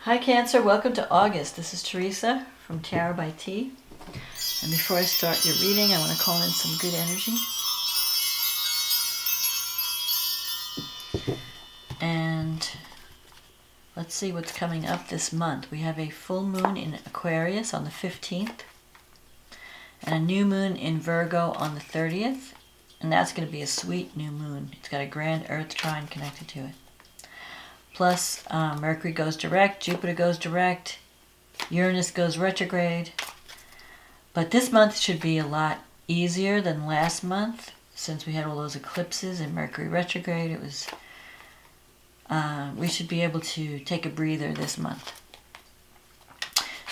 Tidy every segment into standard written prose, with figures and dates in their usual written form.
Hi Cancer, welcome to August. This is Teresa from Tarot by T. And before I start your reading, I want to call in some good energy. And let's see what's coming up this month. We have a full moon in Aquarius on the 15th. And a new moon in Virgo on the 30th. And that's going to be a sweet new moon. It's got a grand Earth trine connected to it. Plus, Mercury goes direct, Jupiter goes direct, Uranus goes retrograde. But this month should be a lot easier than last month, since we had all those eclipses and Mercury retrograde. It was, we should be able to take a breather this month.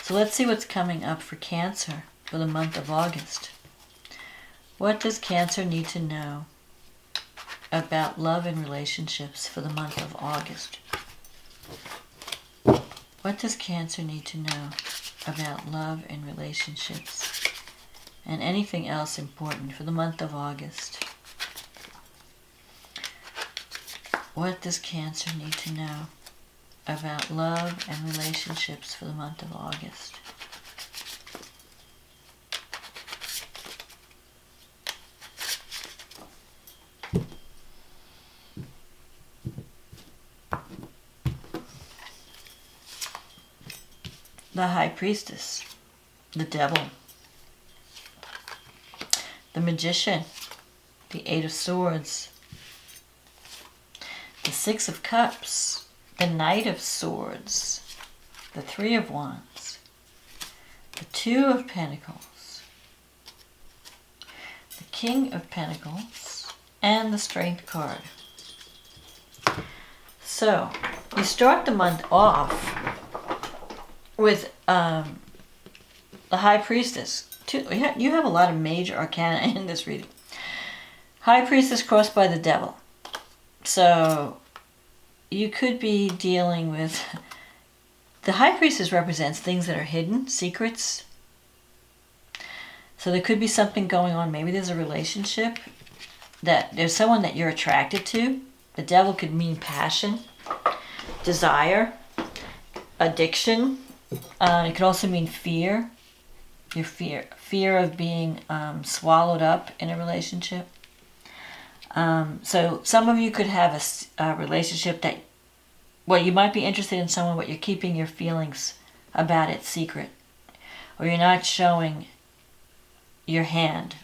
So let's see what's coming up for Cancer for the month of August. What does Cancer need to know about love and relationships for the month of August? What does Cancer need to know about love and relationships and anything else important for the month of August? What does Cancer need to know about love and relationships for the month of August? The High Priestess, the Devil, the Magician, the Eight of Swords, the Six of Cups, the Knight of Swords, the Three of Wands, the Two of Pentacles, the King of Pentacles, and the Strength card. So, we start the month off with the High Priestess. You have a lot of major arcana in this reading. High Priestess crossed by the Devil. So you could be dealing with... The High Priestess represents things that are hidden, secrets. So there could be something going on. Maybe there's a relationship, that there's someone that you're attracted to. The Devil could mean passion, desire, addiction. It could also mean fear. Your fear of being swallowed up in a relationship. So some of you could have a relationship that, well, you might be interested in someone, but you're keeping your feelings about it secret, or you're not showing your hand.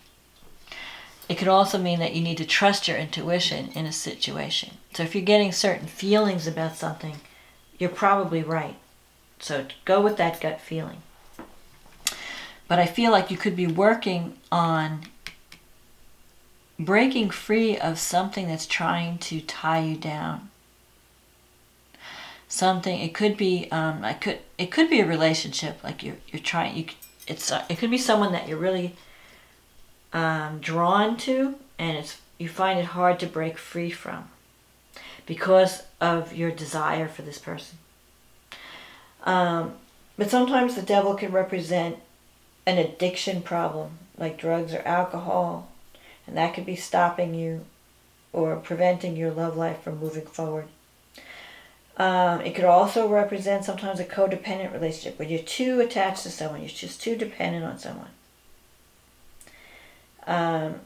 It could also mean that you need to trust your intuition in a situation. So if you're getting certain feelings about something, you're probably right. So go with that gut feeling. But I feel like you could be working on breaking free of something that's trying to tie you down. Something, it could be it could be a relationship, like you're trying, it could be someone that you're really drawn to, and you find it hard to break free from because of your desire for this person. But sometimes the Devil can represent an addiction problem, like drugs or alcohol, and that could be stopping you or preventing your love life from moving forward. It could also represent sometimes a codependent relationship, where you're too attached to someone, you're just too dependent on someone.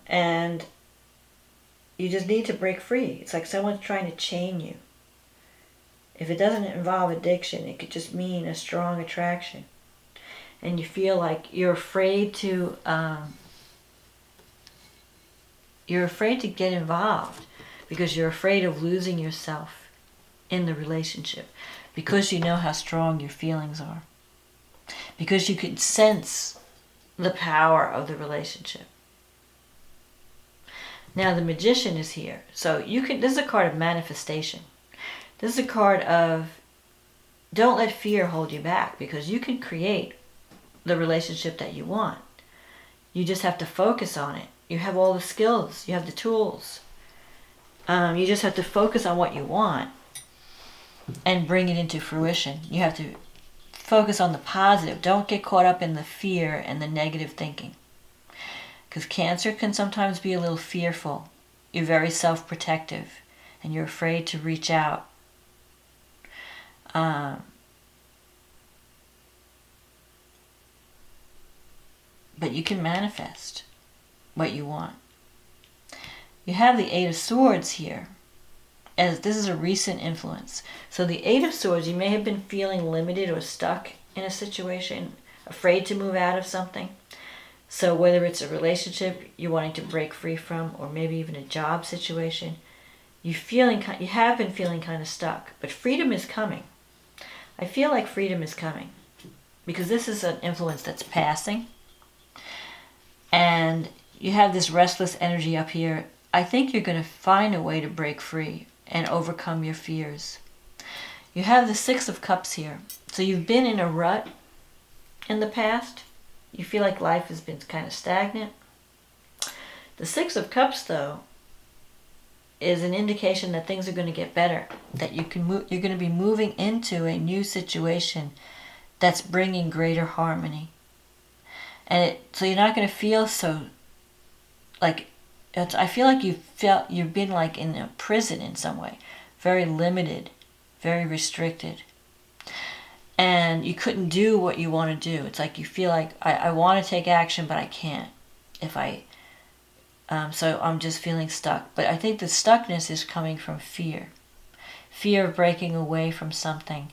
And you just need to break free. It's like someone's trying to chain you. If it doesn't involve addiction, it could just mean a strong attraction. And you feel like you're afraid to get involved because you're afraid of losing yourself in the relationship, because you know how strong your feelings are, because you can sense the power of the relationship. Now the Magician is here. So this is a card of manifestation. This is a card of, don't let fear hold you back, because you can create the relationship that you want. You just have to focus on it. You have all the skills. You have the tools. You just have to focus on what you want and bring it into fruition. You have to focus on the positive. Don't get caught up in the fear and the negative thinking. Because Cancer can sometimes be a little fearful. You're very self-protective and you're afraid to reach out. but you can manifest what you want. You have the Eight of Swords here, as this is a recent influence. So the Eight of Swords, you may have been feeling limited or stuck in a situation, afraid to move out of something. So whether it's a relationship you're wanting to break free from, or maybe even a job situation, you have been feeling kind of stuck. But freedom is coming. I feel like freedom is coming, because this is an influence that's passing. And you have this restless energy up here. I think you're going to find a way to break free and overcome your fears. You have the Six of Cups here. So you've been in a rut in the past. You feel like life has been kind of stagnant. The Six of Cups, though, is an indication that things are going to get better, that you're going to be moving into a new situation that's bringing greater harmony. And so you're not going to feel so like, I feel like you've been like in a prison in some way, very limited, very restricted, and you couldn't do what you want to do. It's like you feel like I want to take action, but I can't. So I'm just feeling stuck. But I think the stuckness is coming from fear of breaking away from something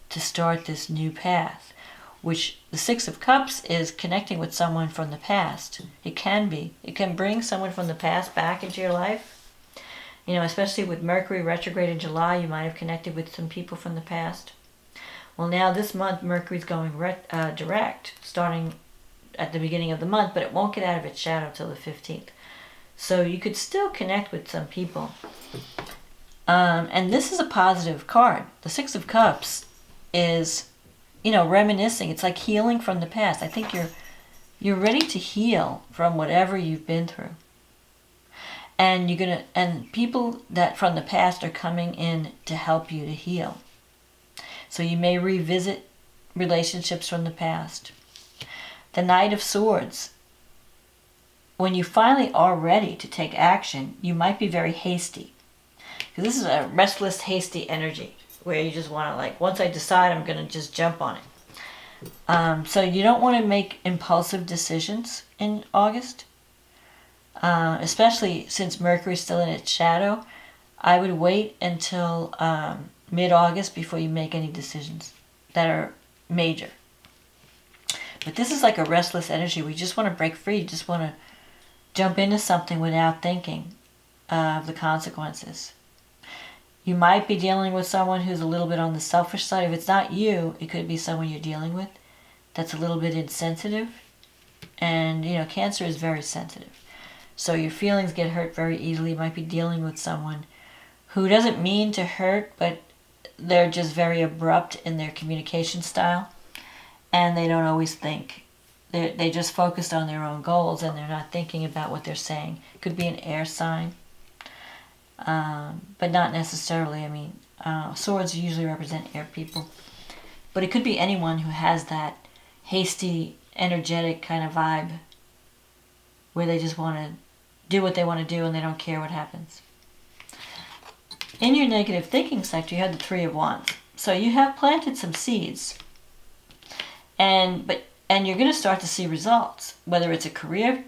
to start this new path, which the Six of Cups is connecting with someone from the past. It can bring someone from the past back into your life. You know, especially with Mercury retrograde in July, you might have connected with some people from the past. Well, now this month, Mercury's going direct, starting at the beginning of the month, but it won't get out of its shadow till the 15th. So you could still connect with some people. And this is a positive card. The Six of Cups is, reminiscing. It's like healing from the past. I think you're ready to heal from whatever you've been through. And and people that from the past are coming in to help you to heal. So you may revisit relationships from the past. The Knight of Swords. When you finally are ready to take action, you might be very hasty. Because this is a restless, hasty energy where you just want to, once I decide, I'm going to just jump on it. So you don't want to make impulsive decisions in August. Especially since Mercury's still in its shadow. I would wait until mid-August before you make any decisions that are major. But this is like a restless energy. We just want to break free. You just want to jump into something without thinking of the consequences. You might be dealing with someone who's a little bit on the selfish side. If it's not you, it could be someone you're dealing with that's a little bit insensitive. And, Cancer is very sensitive. So your feelings get hurt very easily. You might be dealing with someone who doesn't mean to hurt, but they're just very abrupt in their communication style. And they don't always think. They just focused on their own goals, and they're not thinking about what they're saying. It could be an air sign, but not necessarily. Swords usually represent air people. But it could be anyone who has that hasty, energetic kind of vibe where they just want to do what they want to do and they don't care what happens. In your negative thinking sector, you have the Three of Wands. So you have planted some seeds. And you're going to start to see results, whether it's a career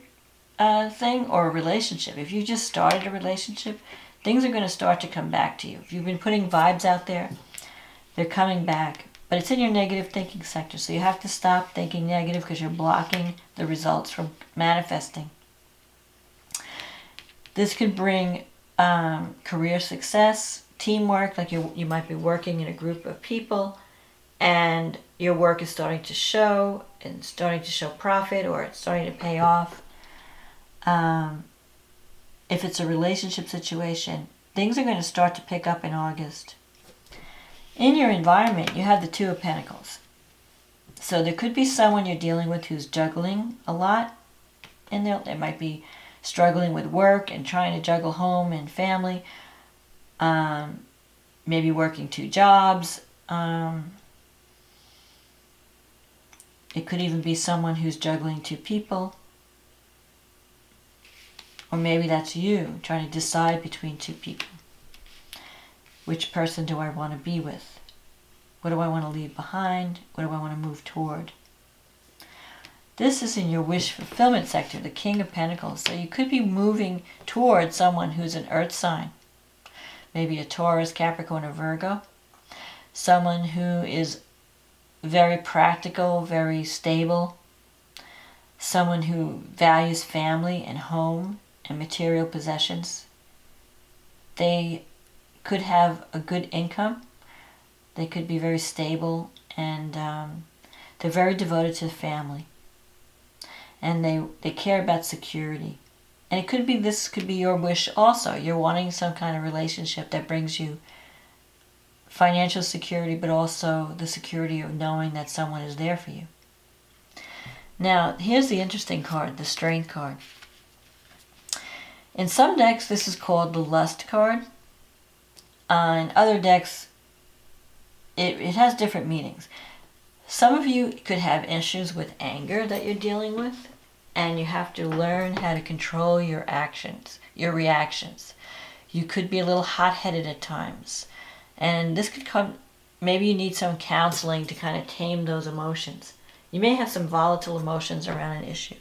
thing or a relationship. If you just started a relationship, things are going to start to come back to you. If you've been putting vibes out there, they're coming back. But it's in your negative thinking sector, so you have to stop thinking negative because you're blocking the results from manifesting. This could bring career success, teamwork, like you might be working in a group of people, and your work is starting to show profit, or it's starting to pay off. If it's a relationship situation, things are going to start to pick up in August. In your environment, you have the Two of Pentacles. So there could be someone you're dealing with who's juggling a lot in there. They might be struggling with work and trying to juggle home and family. Maybe working 2 jobs. It could even be someone who's juggling 2 people. Or maybe that's you trying to decide between 2 people. Which person do I want to be with? What do I want to leave behind? What do I want to move toward? This is in your wish fulfillment sector, the King of Pentacles. So you could be moving towards someone who's an earth sign. Maybe a Taurus, Capricorn, or Virgo. Someone who is very practical, very stable. Someone who values family and home and material possessions. They could have a good income. They could be very stable, and they're very devoted to the family. And they care about security. And it could be, this could be your wish also. You're wanting some kind of relationship that brings you financial security, but also the security of knowing that someone is there for you. Now, here's the interesting card, the Strength card. In some decks, this is called the Lust card. In other decks, it has different meanings. Some of you could have issues with anger that you're dealing with, and you have to learn how to control your actions, your reactions. You could be a little hot-headed at times. And this could come, maybe you need some counseling to kind of tame those emotions. You may have some volatile emotions around an issue.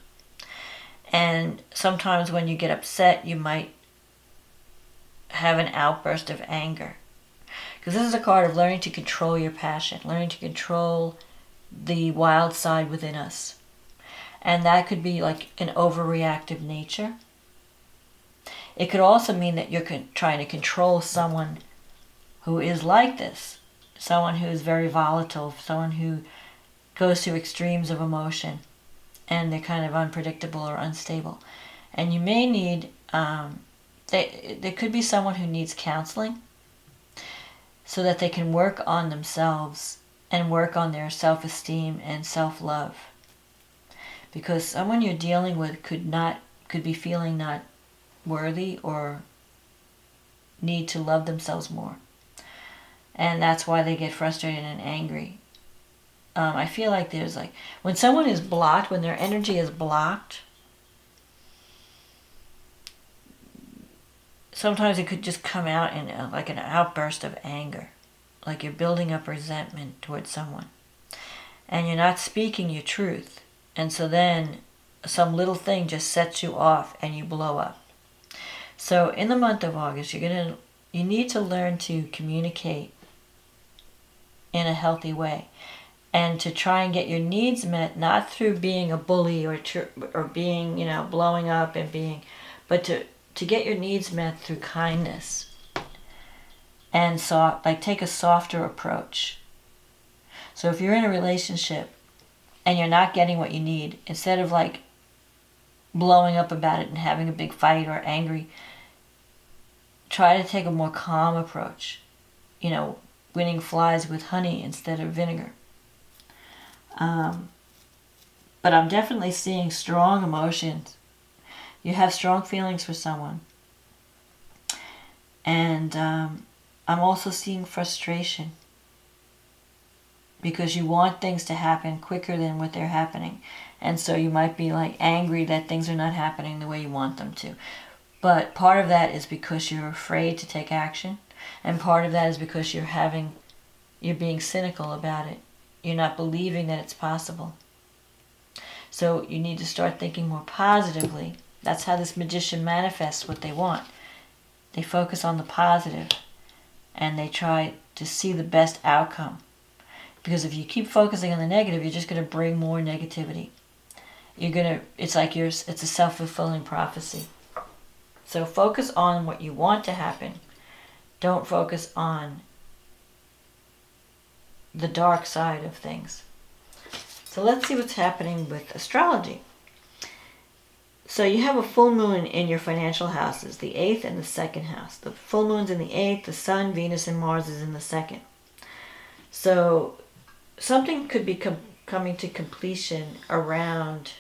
And sometimes when you get upset, you might have an outburst of anger. Because this is a card of learning to control your passion, learning to control the wild side within us. And that could be like an overreactive nature. It could also mean that you're trying to control someone who is like this. Someone who is very volatile, someone who goes through extremes of emotion, and they're kind of unpredictable or unstable. And you may need, there could be someone who needs counseling so that they can work on themselves and work on their self-esteem and self-love. Because someone you're dealing with could be feeling not worthy or need to love themselves more. And that's why they get frustrated and angry. I feel like there's like, when someone is blocked, when their energy is blocked, sometimes it could just come out in like an outburst of anger. Like you're building up resentment towards someone. And you're not speaking your truth. And so then some little thing just sets you off and you blow up. So in the month of August, you need to learn to communicate in a healthy way, and to try and get your needs met, not through being a bully or being, blowing up and being, but to get your needs met through kindness. And so, like, take a softer approach. So if you're in a relationship and you're not getting what you need, instead of like blowing up about it and having a big fight or angry, try to take a more calm approach. Winning flies with honey instead of vinegar. But I'm definitely seeing strong emotions. You have strong feelings for someone. And I'm also seeing frustration. Because you want things to happen quicker than what they're happening. And so you might be like angry that things are not happening the way you want them to. But part of that is because you're afraid to take action. And part of that is because you're being cynical about it. You're not believing that it's possible. So you need to start thinking more positively. That's how this magician manifests what they want. They focus on the positive and they try to see the best outcome. Because if you keep focusing on the negative, you're just going to bring more negativity. It's a self-fulfilling prophecy. So focus on what you want to happen. Don't focus on the dark side of things. So let's see what's happening with astrology. So you have a full moon in your financial houses, the 8th and the 2nd house. The full moon's in the 8th, the Sun, Venus, and Mars is in the 2nd. So something could be coming to completion around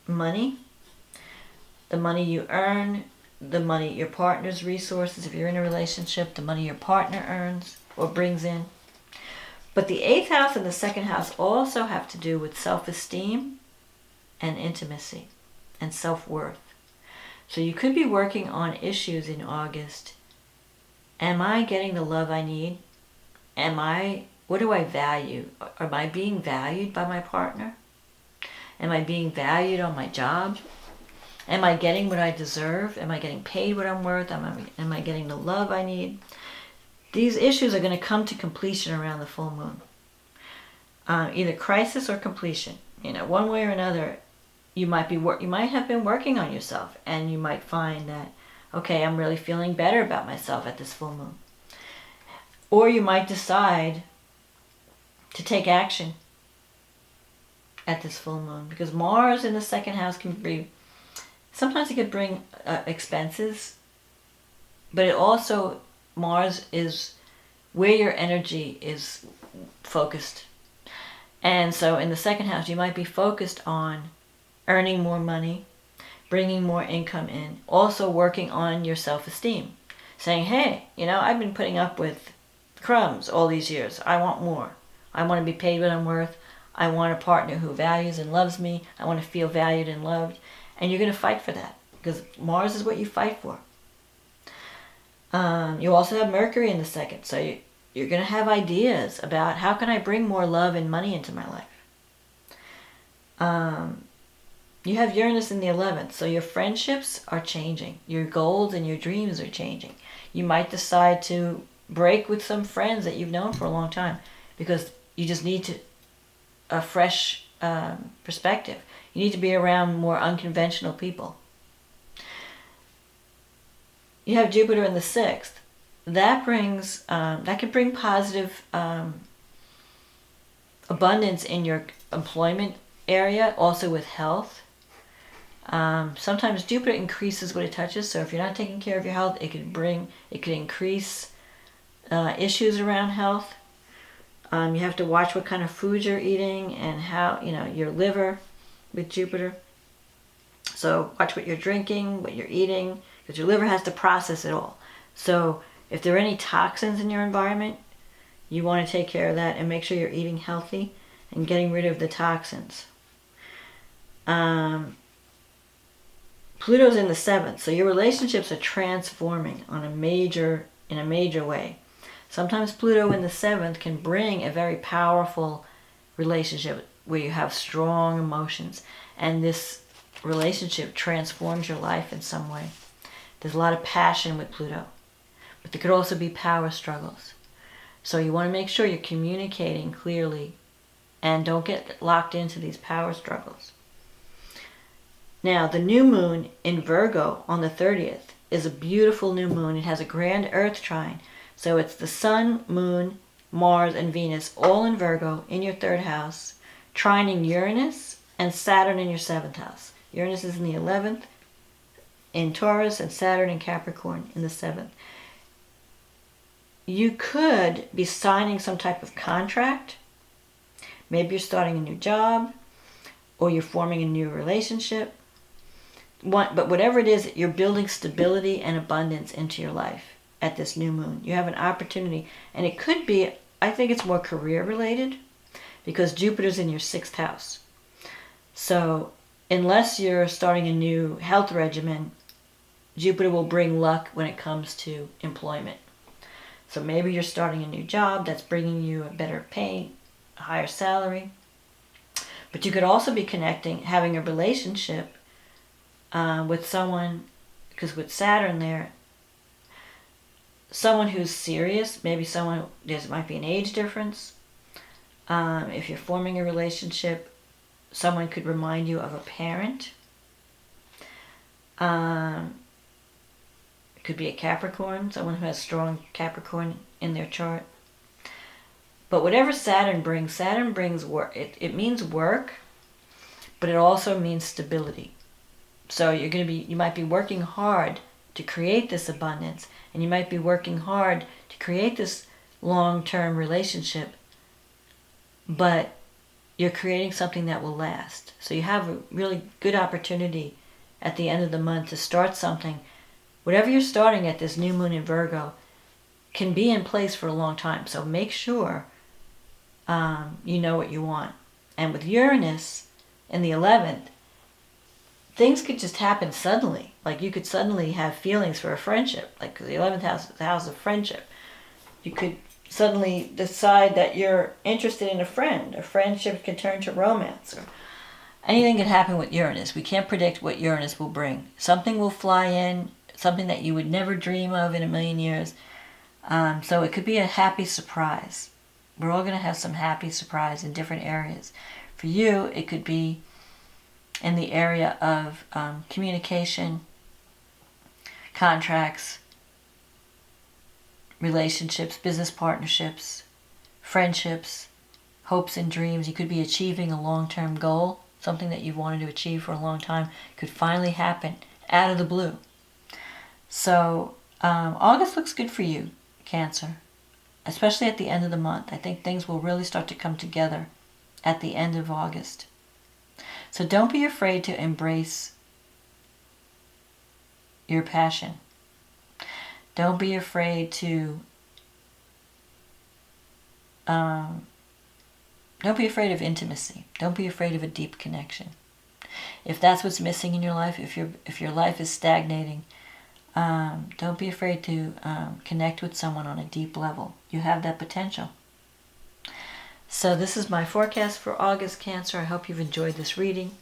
money, the money you earn, the money your partner's resources, if you're in a relationship, the money your partner earns or brings in. But the 8th house and the 2nd house also have to do with self-esteem and intimacy and self-worth. So you could be working on issues in August. Am I getting the love I need? What do I value? Am I being valued by my partner? Am I being valued on my job? Am I getting what I deserve? Am I getting paid what I'm worth? Am I getting the love I need? These issues are going to come to completion around the full moon. Either crisis or completion. One way or another, you might have been working on yourself, and you might find that, okay, I'm really feeling better about myself at this full moon. Or you might decide to take action at this full moon, because Mars in the second house can be, sometimes it could bring expenses, but it also, Mars is where your energy is focused. And so in the second house, you might be focused on earning more money, bringing more income in, also working on your self-esteem, saying, hey, I've been putting up with crumbs all these years. I want more. I want to be paid what I'm worth. I want a partner who values and loves me. I want to feel valued and loved. And you're going to fight for that, because Mars is what you fight for. You also have Mercury in the second, so you're going to have ideas about how can I bring more love and money into my life. You have Uranus in the 11th, so your friendships are changing. Your goals and your dreams are changing. You might decide to break with some friends that you've known for a long time, because you just need a fresh perspective. You need to be around more unconventional people. You have Jupiter in the 6th. That can bring positive abundance in your employment area, also with health. Sometimes Jupiter increases what it touches, so if you're not taking care of your health, it could increase issues around health. You have to watch what kind of food you're eating and how, your liver with Jupiter. So watch what you're drinking, what you're eating, because your liver has to process it all. So if there are any toxins in your environment, you want to take care of that and make sure you're eating healthy and getting rid of the toxins. Pluto's in the 7th, so your relationships are transforming in a major way. Sometimes Pluto in the 7th can bring a very powerful relationship where you have strong emotions, and this relationship transforms your life in some way. There's a lot of passion with Pluto, but there could also be power struggles. So you want to make sure you're communicating clearly and don't get locked into these power struggles. Now, the new moon in Virgo on the 30th is a beautiful new moon. It has a grand Earth trine. So it's the Sun, Moon, Mars, and Venus all in Virgo in your 3rd house, trining Uranus and Saturn in your 7th house. Uranus is in the 11th in Taurus, and Saturn in Capricorn in the 7th. You could be signing some type of contract. Maybe you're starting a new job, or you're forming a new relationship. But whatever it is, you're building stability and abundance into your life at this new moon. You have an opportunity, and it could be, I think it's more career related, because Jupiter's in your 6th house. So unless you're starting a new health regimen, Jupiter will bring luck when it comes to employment. So maybe you're starting a new job that's bringing you a better pay, a higher salary. But you could also be having a relationship with someone, because with Saturn there, someone who's serious, maybe there might be an age difference. If you're forming a relationship, someone could remind you of a parent. It could be a Capricorn, someone who has strong Capricorn in their chart. But whatever Saturn brings work. It means work, but it also means stability. So you might be working hard to create this abundance, and you might be working hard to create this long-term relationship, but you're creating something that will last. So you have a really good opportunity at the end of the month to start something. Whatever you're starting at this new moon in Virgo can be in place for a long time. So make sure you know what you want. And with Uranus in the 11th, things could just happen suddenly. Like you could suddenly have feelings for a friendship. Like the 11th house is the house of friendship. You could suddenly decide that you're interested in a friend. A friendship can turn to romance. anything can happen with Uranus. We can't predict what Uranus will bring. Something will fly in, something that you would never dream of in a million years. So it could be a happy surprise. We're all going to have some happy surprise in different areas. For you, it could be in the area of communication, contracts, relationships, business partnerships, friendships, hopes and dreams. You could be achieving a long-term goal, something that you've wanted to achieve for a long time could finally happen out of the blue. So August looks good for you, Cancer, especially at the end of the month. I think things will really start to come together at the end of August. So don't be afraid to embrace your passion. Don't be afraid to don't be afraid of intimacy. Don't be afraid of a deep connection. If that's what's missing in your life, if your life is stagnating, don't be afraid to connect with someone on a deep level. You have that potential. So this is my forecast for August, Cancer. I hope you've enjoyed this reading.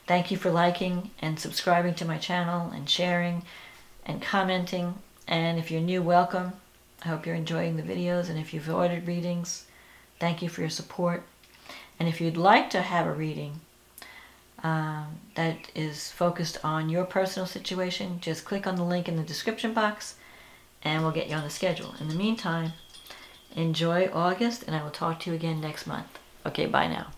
Thank you for liking and subscribing to my channel and sharing and commenting. And if you're new, welcome. I hope you're enjoying the videos. And if you've ordered readings, thank you for your support. And if you'd like to have a reading that is focused on your personal situation, just click on the link in the description box and we'll get you on the schedule. In the meantime, enjoy August, and I will talk to you again next month. Okay, bye now.